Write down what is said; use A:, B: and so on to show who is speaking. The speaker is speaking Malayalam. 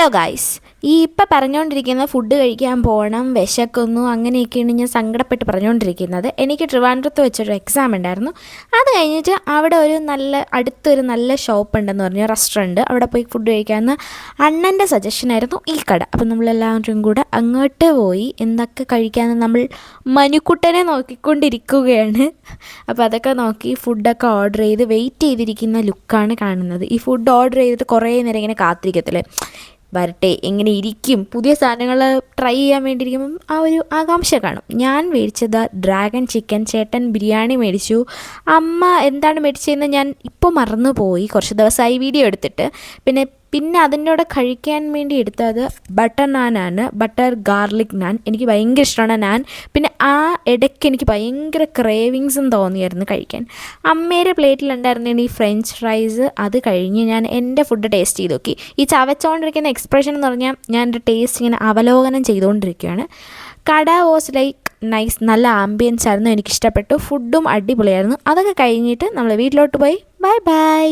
A: ഹലോ ഗായ്സ്, ഇപ്പം പറഞ്ഞുകൊണ്ടിരിക്കുന്ന ഫുഡ് കഴിക്കാൻ പോകണം, വിശക്കുന്നു, അങ്ങനെയൊക്കെയാണ് ഞാൻ സങ്കടപ്പെട്ട് പറഞ്ഞുകൊണ്ടിരിക്കുന്നത്. എനിക്ക് ട്രിവാൻഡ്രത്ത് വെച്ചൊരു എക്സാം ഉണ്ടായിരുന്നു. അത് കഴിഞ്ഞിട്ട് അവിടെ അടുത്തൊരു നല്ല ഷോപ്പ് ഉണ്ടെന്ന് പറഞ്ഞു, റെസ്റ്റോറൻറ്റ്. അവിടെ പോയി ഫുഡ് കഴിക്കാമെന്ന് അണ്ണൻ്റെ സജഷനായിരുന്നു ഈ കട. അപ്പം നമ്മളെല്ലാവരും കൂടെ അങ്ങോട്ട് പോയി എന്തൊക്കെ കഴിക്കാമെന്ന് നമ്മൾ മനുക്കുട്ടനെ നോക്കിക്കൊണ്ടിരിക്കുകയാണ്. അപ്പോൾ അതൊക്കെ നോക്കി ഫുഡൊക്കെ ഓർഡർ ചെയ്ത് വെയിറ്റ് ചെയ്തിരിക്കുന്ന ലുക്കാണ് കാണുന്നത്. ഈ ഫുഡ് ഓർഡർ ചെയ്തിട്ട് കുറേ നേരം ഇങ്ങനെ കാത്തിരിക്കത്തില്ലേ, വരട്ടെ, എങ്ങനെ ഇരിക്കും, പുതിയ സാധനങ്ങൾ ട്രൈ ചെയ്യാൻ വേണ്ടിയിരിക്കുമ്പം ആ ഒരു ആകാംക്ഷ കാണും. ഞാൻ മേടിച്ചത് ഡ്രാഗൺ ചിക്കൻ, ചേട്ടൻ ബിരിയാണി മേടിച്ചു, അമ്മ എന്താണ് മേടിച്ചതെന്ന് ഞാൻ ഇപ്പോൾ മറന്നുപോയി, കുറച്ച് ദിവസമായി വീഡിയോ എടുത്തിട്ട്. പിന്നെ അതിൻ്റെ കൂടെ കഴിക്കാൻ വേണ്ടി എടുത്തത് ബട്ടർ നാനാണ്, ബട്ടർ ഗാർലിക് നാൻ. എനിക്ക് ഭയങ്കര ഇഷ്ടമാണ് നാൻ. പിന്നെ ആ ഇടയ്ക്ക് എനിക്ക് ഭയങ്കര ക്രേവിങ്സും തോന്നിയായിരുന്നു കഴിക്കാൻ. അമ്മയുടെ പ്ലേറ്റിലുണ്ടായിരുന്ന ഈ ഫ്രഞ്ച് ഫ്രൈസ്. അത് കഴിഞ്ഞ് ഞാൻ എൻ്റെ ഫുഡ് ടേസ്റ്റ് ചെയ്ത് നോക്കി. ഈ ചവച്ചുകൊണ്ടിരിക്കുന്ന എക്സ്പ്രഷൻ എന്ന് പറഞ്ഞാൽ ഞാൻ എൻ്റെ ടേസ്റ്റ് ഇങ്ങനെ അവലോകനം ചെയ്തുകൊണ്ടിരിക്കുകയാണ്. കട വാസ് ലൈക്ക് നൈസ്, നല്ല ആംബിയൻസ് ആയിരുന്നു, എനിക്കിഷ്ടപ്പെട്ടു. ഫുഡും അടിപൊളിയായിരുന്നു. അതൊക്കെ കഴിഞ്ഞിട്ട് നമ്മൾ വീട്ടിലോട്ട് പോയി. Bye bye.